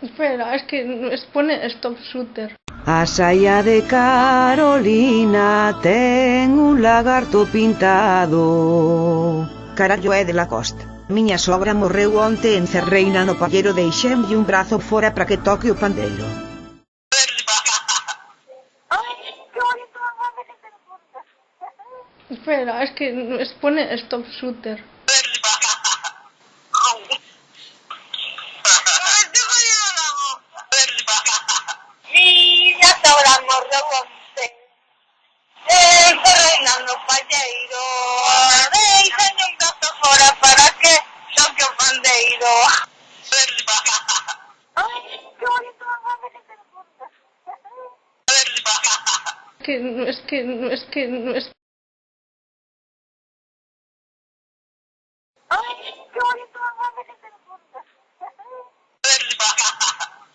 Espera, es que pone Stop Shooter. A saia de Carolina ten un lagarto pintado. Carallo, é de Lacoste. Miña sogra morreu onte encerreina no pallero, deixenlle un brazo fora para que toque o pandeiro. Espera, es que pone Stop Shooter. Miña sogra morreu onte encerreina no palleiro, deixenlle un brazo fora para que toque o pandeiro. Ay, qué bonito, mamá, que te lo pongas. Es que